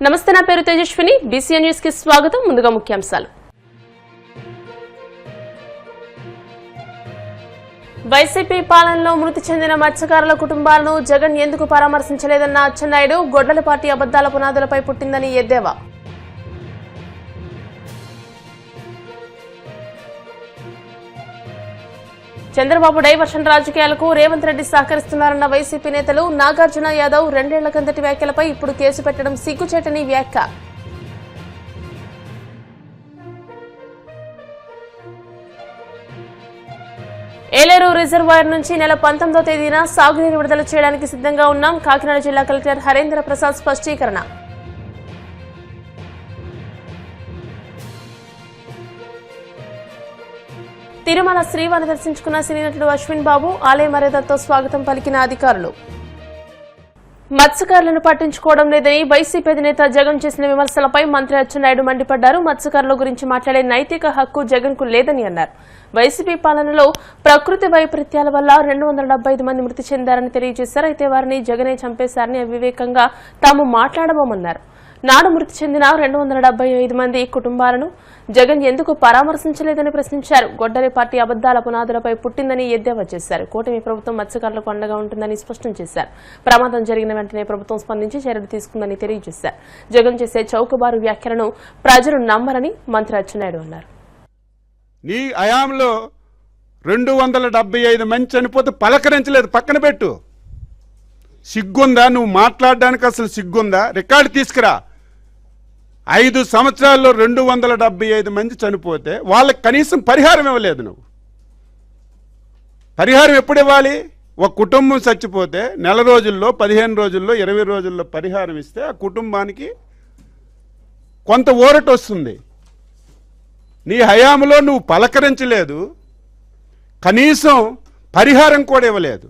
నమస్తే, నా పేరు తేజస్విని. బీసీఎన్ న్యూస్ కి స్వాగతం. ముందుగా ముఖ్యాంశాలు. వైసీపీ పాలనలో మృతి చెందిన మత్స్యకారుల కుటుంబాలను జగన్ ఎందుకు పరామర్శించలేదన్న అచ్చెన్నాయుడు, గొడ్డలపాటి అబద్దాల పునాదులపై పుట్టిందని ఎద్దేవా. చంద్రబాబు డైవర్షన్ రాజకీయాలకు రేవంత్ రెడ్డి సహకరిస్తున్నారన్న వైసీపీ నేతలు. నాగార్జున యాదవ్ 2 ఏళ్ల కిందటి వ్యాఖ్యలపై ఇప్పుడు కేసు పెట్టడం సిగ్గుచేటని వ్యాఖ్య. ఏలేరు రిజర్వాయర్ నుంచి నెల 19వ తేదీన సాగునీరు విడుదల చేయడానికి సిద్ధంగా ఉన్నాం. కాకినాడ జిల్లా కలెక్టర్ హరేంద్ర ప్రసాద్ స్పష్టీకరణ. తిరుమల శ్రీవారిని దర్శించుకున్న సినీ నటుడు అశ్విన్ బాబు. ఆలయ మర్యాదతో స్వాగతం పలికిన అధికారులు. మత్స్యకారులను పట్టించుకోవడం లేదని వైసీపీ అధినేత జగన్ చేసిన విమర్శలపై మంత్రి అచ్చెన్నాయుడు మండిపడ్డారు. మత్స్యకారుల గురించి మాట్లాడే నైతిక హక్కు జగన్ కు లేదని అన్నారు. వైసీపీ పాలనలో ప్రకృతి వైపరీత్యాల వల్ల 275 మంది మృతి చెందారని తెలియజేశారు. అయితే వారిని జగనే చంపేశారని అవివేకంగా తాము మాట్లాడబోమన్నారు. నాడు మృతి చెందిన 275 మంది కుటుంబాలను జగన్ ఎందుకు పరామర్శించలేదని ప్రశ్నించారు. గొడ్డలిపాటి అబద్దాల పునాదులపై పుట్టిందని ఎద్దేవా చేశారు. కూటమి ప్రభుత్వం మత్స్యకారులకు అండగా ఉంటుందని స్పష్టం చేశారు. ప్రమాదం జరిగిన వెంటనే ప్రభుత్వం స్పందించి చర్యలు తీసుకుందని తెలియజేశారు. జగన్ చేసే చౌకబారు వ్యాఖ్యలను ప్రజలు నమ్మరని మంత్రి అచ్చెన్నాయుడు అన్నారు. నీ హయాంలో 275 మంది చనిపోతే పలకరించలేదు, పక్కన పెట్టు. సిగ్గుందా? నువ్వు మాట్లాడడానికి అసలు సిగ్గుందా? రికార్డు తీసుకురా. 5 సంవత్సరాల్లో 275 మంది చనిపోతే వాళ్ళకి కనీసం పరిహారం ఇవ్వలేదు. నువ్వు పరిహారం ఎప్పుడు ఇవ్వాలి? ఒక కుటుంబం చచ్చిపోతే నెల రోజుల్లో, 15 రోజుల్లో, 20 రోజుల్లో పరిహారం ఇస్తే ఆ కుటుంబానికి కొంత ఊరట వస్తుంది. నీ హయాంలో నువ్వు పలకరించలేదు, కనీసం పరిహారం కూడా ఇవ్వలేదు.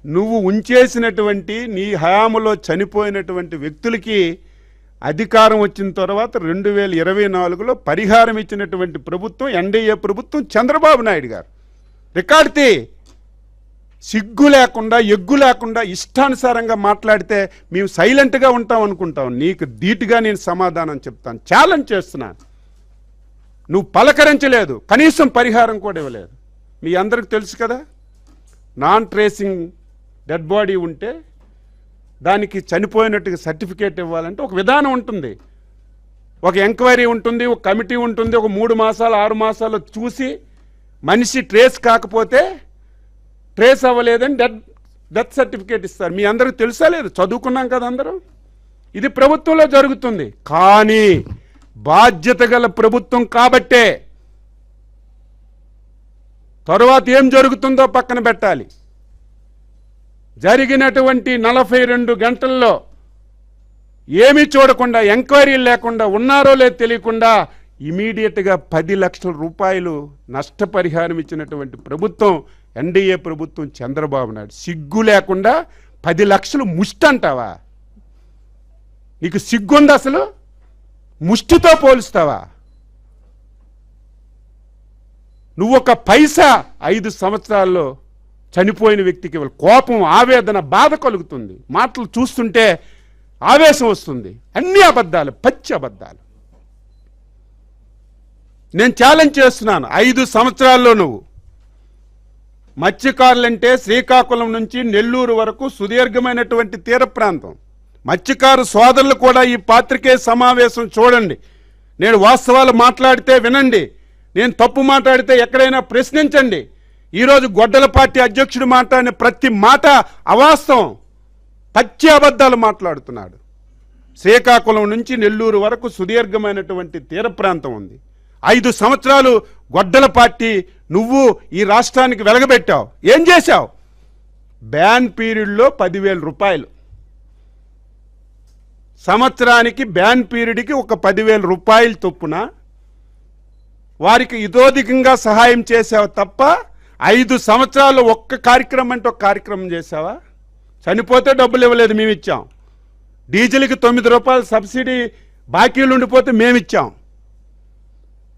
నువ్వు ఉంచేసినటువంటి నీ హయాంలో చనిపోయినటువంటి వ్యక్తులకి అధికారం వచ్చిన తర్వాత 2024లో పరిహారం ఇచ్చినటువంటి ప్రభుత్వం ఎన్డీఏ ప్రభుత్వం, చంద్రబాబు నాయుడు గారు. రికార్డుతి. సిగ్గు లేకుండా, ఎగ్గు లేకుండా ఇష్టానుసారంగా మాట్లాడితే మేము సైలెంట్గా ఉంటాం అనుకుంటాం. నీకు ధీటుగా నేను సమాధానం చెప్తాను. ఛాలెంజ్ చేస్తున్నాను. నువ్వు పలకరించలేదు, కనీసం పరిహారం కూడా ఇవ్వలేదు. మీ అందరికి తెలుసు కదా, నాన్ ట్రేసింగ్ డెడ్ బాడీ ఉంటే దానికి చనిపోయినట్టుగా సర్టిఫికేట్ ఇవ్వాలంటే ఒక విధానం ఉంటుంది, ఒక ఎంక్వైరీ ఉంటుంది, ఒక కమిటీ ఉంటుంది. ఒక 3 మాసాలు 6 మాసాలు చూసి మనిషి ట్రేస్ కాకపోతే ట్రేస్ అవ్వలేదని డెత్ సర్టిఫికేట్ ఇస్తారు. మీ అందరికి తెలుసా లేదు? చదువుకున్నాం కదా అందరూ. ఇది ప్రభుత్వంలో జరుగుతుంది. కానీ బాధ్యత గల ప్రభుత్వం కాబట్టే తరువాత ఏం జరుగుతుందో పక్కన పెట్టాలి. జరిగినటువంటి 42 గంటల్లో ఏమీ చూడకుండా, ఎంక్వైరీలు లేకుండా, ఉన్నారో లేదో తెలియకుండా ఇమీడియట్గా 10 లక్షల రూపాయలు నష్టపరిహారం ఇచ్చినటువంటి ప్రభుత్వం ఎన్డీఏ ప్రభుత్వం, చంద్రబాబు నాయుడు. సిగ్గు లేకుండా 10 లక్షలు ముష్టి అంటావా? నీకు సిగ్గుంది అసలు? ముష్టితో పోలుస్తావా? నువ్వు ఒక పైసా 5 సంవత్సరాల్లో చనిపోయిన వ్యక్తికి కోపం, ఆవేదన, బాధ కలుగుతుంది. మాటలు చూస్తుంటే ఆవేశం వస్తుంది. అన్ని అబద్ధాలు, పచ్చి అబద్ధాలు. నేను ఛాలెంజ్ చేస్తున్నాను. 5 సంవత్సరాల్లో నువ్వు మత్స్యకారులంటే శ్రీకాకుళం నుంచి నెల్లూరు వరకు సుదీర్ఘమైనటువంటి తీర ప్రాంతం. మత్స్యకారు సోదరులు కూడా ఈ పాత్రికేయ సమావేశం చూడండి. నేను వాస్తవాలు మాట్లాడితే వినండి, నేను తప్పు మాట్లాడితే ఎక్కడైనా ప్రశ్నించండి. ఈరోజు గొడ్డలపాటి అధ్యక్షుడు మాట్లాడిన ప్రతి మాట అవాస్తవం, పచ్చి అబద్ధాలు మాట్లాడుతున్నాడు. శ్రీకాకుళం నుంచి నెల్లూరు వరకు సుదీర్ఘమైనటువంటి తీర ప్రాంతం ఉంది. 5 సంవత్సరాలు గొడ్డలపాటి నువ్వు ఈ రాష్ట్రానికి వెలగబెట్టావు. ఏం చేశావు? బ్యాన్ పీరియడ్లో 10,000 రూపాయలు, సంవత్సరానికి బ్యాన్ పీరియడ్కి ఒక 10,000 రూపాయలు చొప్పున వారికి ఇతోధికంగా సహాయం చేసావు తప్ప 5 సంవత్సరాలు ఒక్క కార్యక్రమం అంటే ఒక కార్యక్రమం చేసావా? చనిపోతే డబ్బులు ఇవ్వలేదు, మేము ఇచ్చాం. డీజిల్కి 9 రూపాయలు సబ్సిడీ బాకీలు ఉండిపోతే మేమిచ్చాం.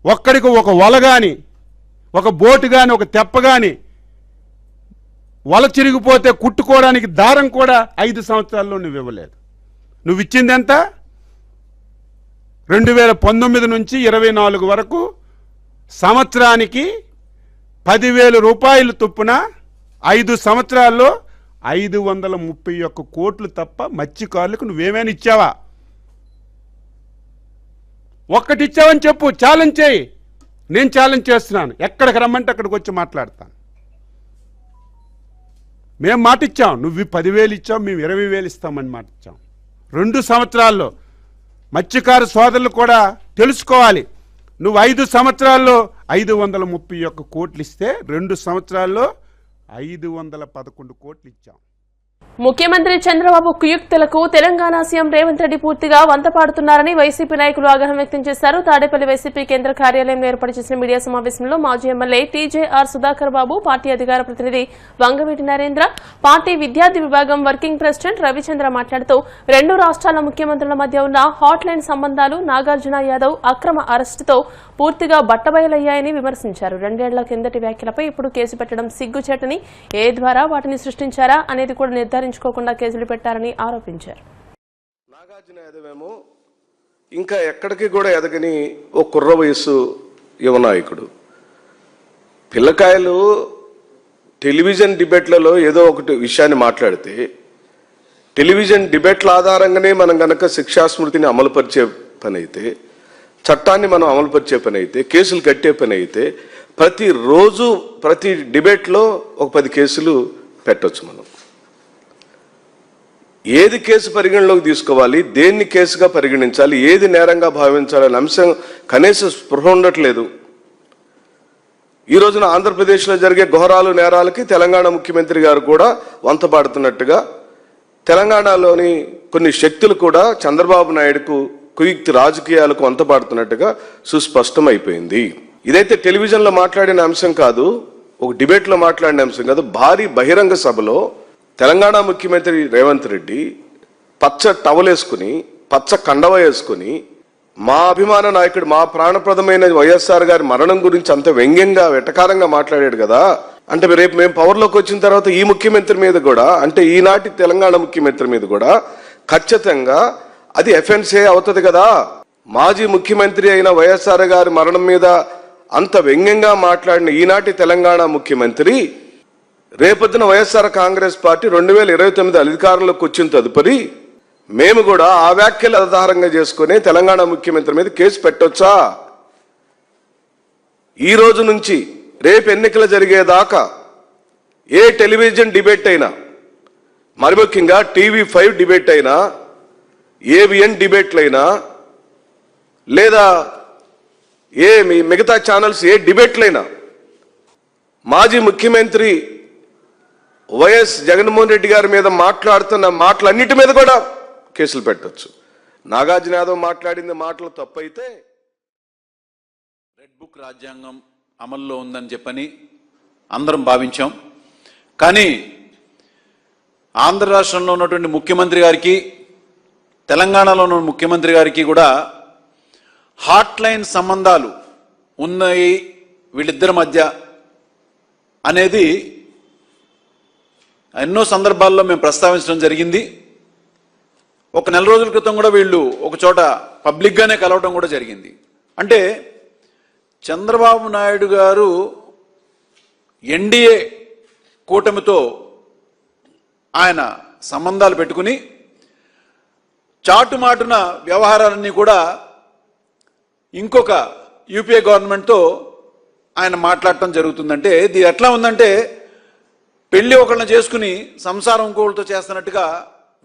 ఒక్కడికి ఒక వల కానీ, ఒక బోటు కానీ, ఒక తెప్ప కానీ వల చిరిగిపోతే కుట్టుకోవడానికి దారం కూడా 5 సంవత్సరాల్లో నువ్వు ఇవ్వలేదు. నువ్వు ఇచ్చింది ఎంత? 2019 నుంచి 24 వరకు సంవత్సరానికి 10,000 రూపాయలు చొప్పున 5 సంవత్సరాల్లో 531 కోట్లు తప్ప మత్స్యకారులకు నువ్వేమైనా ఇచ్చావా? ఒక్కటి ఇచ్చావని చెప్పు, ఛాలెంజ్ చేయి. నేను ఛాలెంజ్ చేస్తున్నాను, ఎక్కడికి రమ్మంటే అక్కడికి వచ్చి మాట్లాడతాను. మేము మాట ఇచ్చాం, నువ్వు 10,000 ఇచ్చావు, మేము 20,000 ఇస్తామని మాట ఇచ్చాం. 2 సంవత్సరాల్లో మత్స్యకారు సోదరులు కూడా తెలుసుకోవాలి. నువ్వు 5 సంవత్సరాల్లో 531 కోట్లు ఇస్తే 2 సంవత్సరాల్లో 511 కోట్లు ఇచ్చాం. ముఖ్యమంత్రి చంద్రబాబు కుయుక్తులకు తెలంగాణ సీఎం రేవంత్ రెడ్డి పూర్తిగా వంతపాడుతున్నారని వైసీపీ నాయకులు ఆగ్రహం వ్యక్తం చేశారు. తాడేపల్లి వైసీపీ కేంద్ర కార్యాలయంలో ఏర్పాటు చేసిన మీడియా సమావేశంలో మాజీ ఎమ్మెల్యే టీజేఆర్ సుధాకర్ బాబు, పార్టీ అధికార ప్రతినిధి వంగవీటి నరేంద్ర, పార్టీ విద్యార్థి విభాగం వర్కింగ్ ప్రెసిడెంట్ రవిచంద్ర మాట్లాడుతూ 2 రాష్ట్రాల ముఖ్యమంత్రుల మధ్య ఉన్న హాట్ లైన్ సంబంధాలు నాగార్జున యాదవ్ అక్రమ అరెస్టుతో పూర్తిగా బట్టబయలయ్యాయని విమర్శించారు. 2 ఏళ్ల కిందటి వ్యాఖ్యలపై ఇప్పుడు కేసు పెట్టడం సిగ్గుచేటని, ఏ ద్వారా వాటిని సృష్టించారా అనేది కూడా నిర్ధారించుకోకుండా కేసులు పెట్టారని ఆరోపించారు. నాగార్జున యాదవ్ ఏమో ఇంకా ఎక్కడికి కూడా ఎదగని ఓ కుర్ర వయసు యువనాయకుడు. పిల్లకాయలు టెలివిజన్ డిబేట్లలో ఏదో ఒకటి విషయాన్ని మాట్లాడితే టెలివిజన్ డిబేట్ల ఆధారంగానే మనం గనక శిక్షాస్మృతిని అమలుపరిచే పని అయితే, చట్టాన్ని మనం అమలుపరిచే పని అయితే, కేసులు కట్టే పని అయితే ప్రతిరోజు ప్రతి డిబేట్లో ఒక 10 కేసులు పెట్టవచ్చు. మనం ఏది కేసు పరిగణలోకి తీసుకోవాలి, దేన్ని కేసుగా పరిగణించాలి, ఏది నేరంగా భావించాలనే అంశం కనీసం స్పృహ ఉండట్లేదు. ఈ రోజున ఆంధ్రప్రదేశ్లో జరిగే ఘోరాలు నేరాలకి తెలంగాణ ముఖ్యమంత్రి గారు కూడా వంతపాడుతున్నట్టుగా, తెలంగాణలోని కొన్ని శక్తులు కూడా చంద్రబాబు నాయుడుకు కుయుక్తి రాజకీయాలకు వంతపాడుతున్నట్టుగా సుస్పష్టమైపోయింది. ఇదైతే టెలివిజన్లో మాట్లాడిన అంశం కాదు, ఒక డిబేట్లో మాట్లాడిన అంశం కాదు. భారీ బహిరంగ సభలో తెలంగాణ ముఖ్యమంత్రి రేవంత్ రెడ్డి పచ్చ టవలేసుకుని, పచ్చ కండవ వేసుకుని, మా అభిమాన నాయకుడు, మా ప్రాణప్రదమైన వైఎస్ఆర్ గారి మరణం గురించి అంత వ్యంగ్యంగా వెటకారంగా మాట్లాడాడు కదా. అంటే రేపు మేము పవర్లోకి వచ్చిన తర్వాత ఈ ముఖ్యమంత్రి మీద కూడా, అంటే ఈనాటి తెలంగాణ ముఖ్యమంత్రి మీద కూడా ఖచ్చితంగా అది ఎఫెన్సే అవుతుంది కదా. మాజీ ముఖ్యమంత్రి అయిన వైఎస్ఆర్ గారి మరణం మీద అంత వ్యంగ్యంగా మాట్లాడిన ఈనాటి తెలంగాణ ముఖ్యమంత్రి రేపొద్దున వైఎస్ఆర్ కాంగ్రెస్ పార్టీ 2029 అధికారంలోకి వచ్చిన తదుపరి మేము కూడా ఆ వ్యాఖ్యలు ఆధారంగా చేసుకుని తెలంగాణ ముఖ్యమంత్రి మీద కేసు పెట్టొచ్చా? ఈ రోజు నుంచి రేపు ఎన్నికలు జరిగేదాకా ఏ టెలివిజన్ డిబేట్ అయినా, మరి ముఖ్యంగా TV5 డిబేట్ అయినా, ఏబిఎన్ డిబేట్లైనా, లేదా ఏ మిగతా ఛానల్స్ ఏ డిబేట్లైనా మాజీ ముఖ్యమంత్రి వైఎస్ జగన్మోహన్ రెడ్డి గారి మీద మాట్లాడుతున్న మాటలన్నిటి మీద కూడా కేసులు పెట్టొచ్చు. నాగార్జున యాదవ్ మాట్లాడిన మాటలు తప్పైతే రెడ్ బుక్ రాజ్యాంగం అమల్లో ఉందని చెప్పని అందరం భావించాం. కానీ ఆంధ్ర రాష్ట్రంలో ఉన్నటువంటి ముఖ్యమంత్రి గారికి, తెలంగాణలో ఉన్న ముఖ్యమంత్రి గారికి కూడా హాట్ లైన్ సంబంధాలు ఉన్నాయి వీళ్ళిద్దరి మధ్య అనేది ఎన్నో సందర్భాల్లో మేము ప్రస్తావించడం జరిగింది. ఒక నెల రోజుల క్రితం కూడా వీళ్ళు ఒక చోట పబ్లిక్గానే కలవడం కూడా జరిగింది. అంటే చంద్రబాబు నాయుడు గారు ఎన్డీఏ కూటమితో ఆయన సంబంధాలు పెట్టుకుని చాటుమాటున వ్యవహారాలన్నీ కూడా ఇంకొక యూపీఏ గవర్నమెంట్తో ఆయన మాట్లాడటం జరుగుతుందంటే ఇది ఎట్లా ఉందంటే పెళ్లి ఒకళ్ళని చేసుకుని సంసారం ఇంకోళ్ళతో చేస్తున్నట్టుగా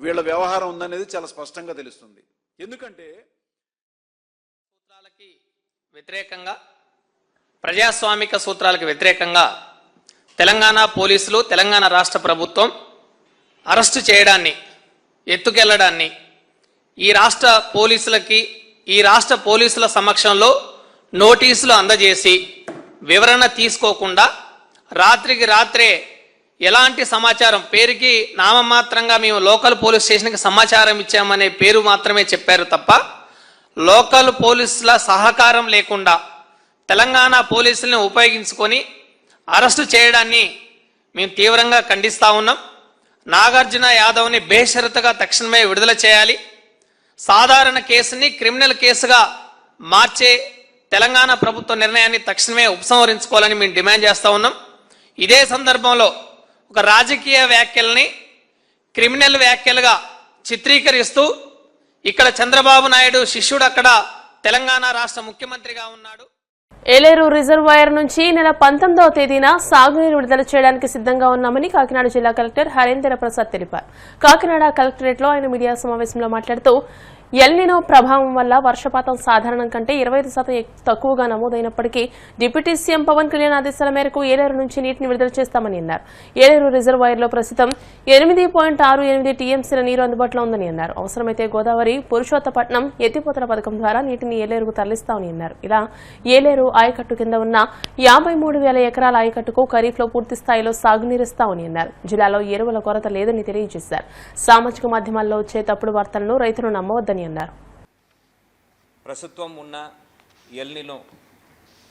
వీళ్ళ వ్యవహారం ఉందనేది చాలా స్పష్టంగా తెలుస్తుంది. ఎందుకంటే సూత్రాలకి వ్యతిరేకంగా, ప్రజాస్వామిక సూత్రాలకు వ్యతిరేకంగా తెలంగాణ పోలీసులు, తెలంగాణ రాష్ట్ర ప్రభుత్వం అరెస్టు చేయడాన్ని, ఎత్తుకెళ్లడాన్ని ఈ రాష్ట్ర పోలీసుల సమక్షంలో నోటీసులు అందజేసి వివరణ తీసుకోకుండా రాత్రికి రాత్రే ఎలాంటి సమాచారం, పేరుకి నామమాత్రంగా మేము లోకల్ పోలీస్ స్టేషన్కి సమాచారం ఇచ్చామనే పేరు మాత్రమే చెప్పారు తప్ప లోకల్ పోలీసుల సహకారం లేకుండా తెలంగాణ పోలీసులను ఉపయోగించుకొని అరెస్టు చేయడాన్ని మేము తీవ్రంగా ఖండిస్తా ఉన్నాం. నాగార్జున యాదవ్ని బేషరతుగా తక్షణమే విడుదల చేయాలి. సాధారణ కేసుని క్రిమినల్ కేసుగా మార్చే తెలంగాణ ప్రభుత్వ నిర్ణయాన్ని తక్షణమే ఉపసంహరించుకోవాలని మేము డిమాండ్ చేస్తా ఉన్నాం. ఇదే సందర్భంలో ఒక రాజకీయ వ్యాఖ్యల్ని క్రిమినల్ వ్యాఖ్యలుగా చిత్రీకరిస్తూ ఇక్కడ చంద్రబాబు నాయుడు శిష్యుడు అక్కడ తెలంగాణ రాష్ట్ర ముఖ్యమంత్రిగా ఉన్నాడు. ఏలేరు రిజర్వాయర్ నుంచి నెల 19వ తేదీన సాగునీరు విడుదల చేయడానికి సిద్ధంగా ఉన్నామని కాకినాడ జిల్లా కలెక్టర్ హరేంద్ర ప్రసాద్ తెలిపారు. కాకినాడ కలెక్టరేట్లో ఆయన మీడియా సమావేశంలో మాట్లాడుతూ ఎల్నినో ప్రభావం వల్ల వర్షపాతం సాధారణం కంటే 25% తక్కువగా నమోదైనప్పటికీ డిప్యూటీ సీఎం పవన్ కళ్యాణ్ ఆదేశాల మేరకు ఏలేరు నుంచి నీటిని విడుదల చేస్తామని అన్నారు. ఏలేరు రిజర్వాయర్లో ప్రస్తుతం 8.68 టీఎంసీల నీరు అందుబాటులో ఉందని అన్నారు. అవసరమైతే గోదావరి పురుషోత్తపట్నం ఎత్తిపోతల పథకం ద్వారా నీటిని ఏలేరుకు తరలిస్తామని అన్నారు. ఇలా ఏలేరు ఆయకట్టు కింద ఉన్న 53,000 ఎకరాల ఆయకట్టుకు ఖరీఫ్లో పూర్తి స్థాయిలో సాగునీరిస్తామని అన్నారు. జిల్లాలో ఎరువుల కొరత లేదని తెలియజేశారు. సామాజిక మాధ్యమాల్లో వచ్చే తప్పుడు వార్తలను రైతులు నమ్మవద్దని అన్నారు. ప్రస్తుతం ఉన్న ఎల్నినో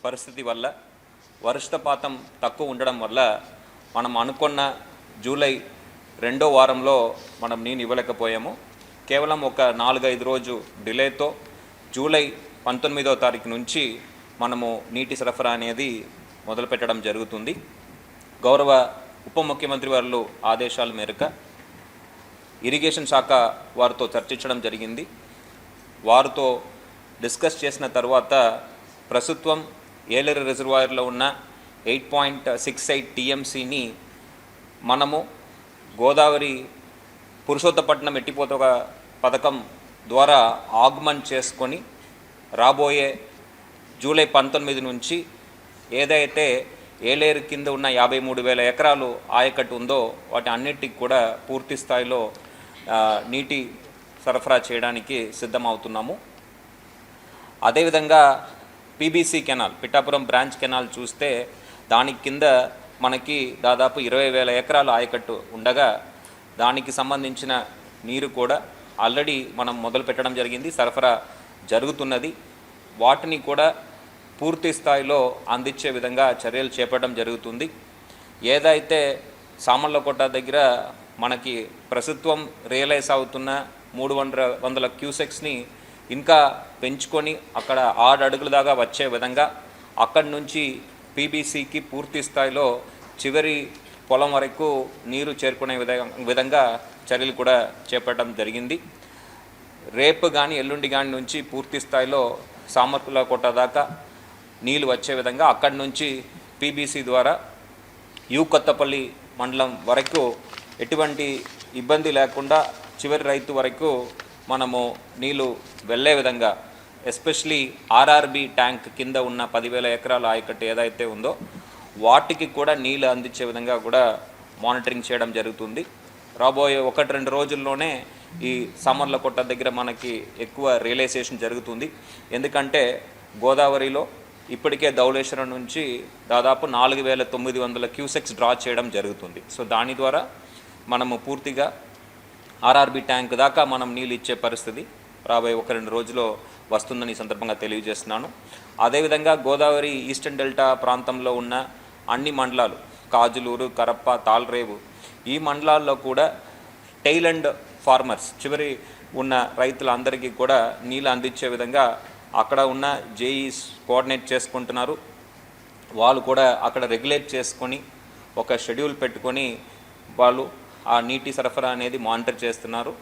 పరిస్థితి వల్ల వర్షపాతం తక్కువ ఉండడం వల్ల మనం అనుకున్న జూలై 2వ వారంలో మనం నీరు ఇవ్వలేకపోయాము. కేవలం ఒక 4-5 రోజు డిలేతో జూలై 19వ తారీఖు నుంచి మనము నీటి సరఫరా అనేది మొదలుపెట్టడం జరుగుతుంది. గౌరవ ఉప ముఖ్యమంత్రి వారు ఆదేశాల మేరకు ఇరిగేషన్ శాఖ వారితో చర్చించడం జరిగింది. వారితో డిస్కస్ చేసిన తర్వాత ప్రస్తుతం ఏలేరు రిజర్వాయర్లో ఉన్న 8.68 టీఎంసీని మనము గోదావరి పురుషోత్తపట్నం ఎట్టిపోత పథకం ద్వారా ఆగ్మెంట్ చేసుకొని రాబోయే జూలై 19 నుంచి ఏదైతే ఏలేరు కింద ఉన్న 53,000 ఎకరాలు ఆయకట్టు ఉందో వాటి అన్నిటికి కూడా పూర్తి స్థాయిలో నీటి సరఫరా చేయడానికి సిద్ధమవుతున్నాము. అదేవిధంగా PBC canal Pithapuram branch canal చూస్తే దాని కింద మనకి దాదాపు 20,000 ఎకరాలు ఆయకట్టు ఉండగా దానికి సంబంధించిన నీరు కూడా ఆల్రెడీ మనం మొదలు పెట్టడం జరిగింది, సరఫరా జరుగుతున్నది. వాటిని కూడా పూర్తి స్థాయిలో అందించే విధంగా చర్యలు చేపట్టడం జరుగుతుంది. ఏదైతే సామర్లకోట దగ్గర మనకి ప్రస్తుతం రియలైజ్ అవుతున్న 300 క్యూసెక్స్ని ఇంకా పెంచుకొని అక్కడ 6 అడుగుల దాకా వచ్చే విధంగా అక్కడి నుంచి పీబీసీకి పూర్తి స్థాయిలో చివరి పొలం వరకు నీరు చేరుకునే విధంగా చర్యలు కూడా చేపట్టడం జరిగింది. రేపు కానీ ఎల్లుండి కానీ నుంచి పూర్తి స్థాయిలో సామర్లకోట దాకా నీళ్ళు వచ్చే విధంగా అక్కడి నుంచి పీబీసీ ద్వారా కొత్తపల్లి మండలం వరకు ఎటువంటి ఇబ్బంది లేకుండా చివరి రైతు వరకు మనము నీళ్ళు వెళ్ళే విధంగా ఎస్పెషలీ ఆర్ఆర్బి ట్యాంక్ కింద ఉన్న 10,000 ఎకరాల ఆయకట్టు ఏదైతే ఉందో వాటికి కూడా నీళ్ళు అందించే విధంగా కూడా మానిటరింగ్ చేయడం జరుగుతుంది. రాబోయే 1-2 రోజుల్లోనే ఈ సామర్లకోట దగ్గర మనకి ఎక్కువ రియలైజేషన్ జరుగుతుంది. ఎందుకంటే గోదావరిలో ఇప్పటికే ధవళేశ్వరం నుంచి దాదాపు 4,900 క్యూసెక్స్ డ్రా చేయడం జరుగుతుంది. సో దాని ద్వారా మనము పూర్తిగా ఆర్ఆర్బి ట్యాంక్ దాకా మనం నీళ్ళు ఇచ్చే పరిస్థితి రాబోయే 1-2 రోజుల్లో వస్తుందని ఈ సందర్భంగా తెలియజేస్తున్నాను. అదేవిధంగా గోదావరి ఈస్టర్న్ డెల్టా ప్రాంతంలో ఉన్న అన్ని మండలాలు కాజులూరు, కరప్ప, తాల్రేవు ఈ మండలాల్లో కూడా టైల్ అండ్ ఫార్మర్స్ చివరి ఉన్న రైతులందరికీ కూడా నీళ్ళు అందించే విధంగా అక్కడ ఉన్న జేఈస్ కోఆర్డినేట్ చేసుకుంటున్నారు. వాళ్ళు కూడా అక్కడ రెగ్యులేట్ చేసుకొని ఒక షెడ్యూల్ పెట్టుకొని వాళ్ళు ఆ నీటి సరఫరా అనేది మానిటర్ చేస్తున్నారు.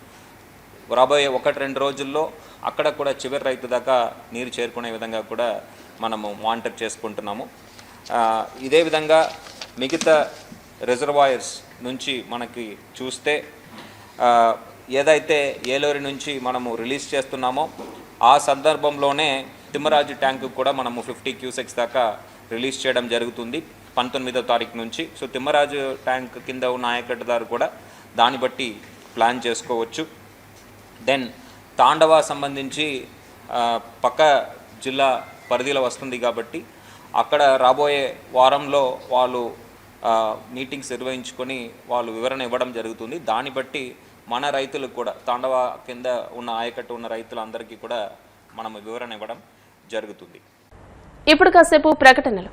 రాబోయే 1-2 రోజుల్లో అక్కడ కూడా చివరి రైతు దాకా నీరు చేరుకునే విధంగా కూడా మనము మానిటర్ చేసుకుంటున్నాము. ఇదే విధంగా మిగతా రిజర్వాయర్స్ నుంచి మనకి చూస్తే ఏదైతే ఏలేరు నుంచి మనము రిలీజ్ చేస్తున్నామో ఆ సందర్భంలోనే తిమ్మరాజు ట్యాంకు కూడా మనము 50 క్యూసెక్స్ దాకా రిలీజ్ చేయడం జరుగుతుంది 19వ తారీఖు నుంచి. సో తిమ్మరాజు ట్యాంక్ కింద ఉన్న ఆయకట్టుదారు కూడా దాన్ని బట్టి ప్లాన్ చేసుకోవచ్చు. దెన్ తాండవ సంబంధించి పక్క జిల్లా పరిధిలో వస్తుంది కాబట్టి అక్కడ రాబోయే వారంలో వాళ్ళు మీటింగ్స్ నిర్వహించుకొని వాళ్ళు వివరణ ఇవ్వడం జరుగుతుంది. దాన్ని బట్టి మన రైతులకు కూడా తాండవ కింద ఉన్న ఆయకట్టు ఉన్న రైతులందరికీ కూడా మనం వివరణ ఇవ్వడం జరుగుతుంది. ఇప్పుడు కాసేపు ప్రకటనలు.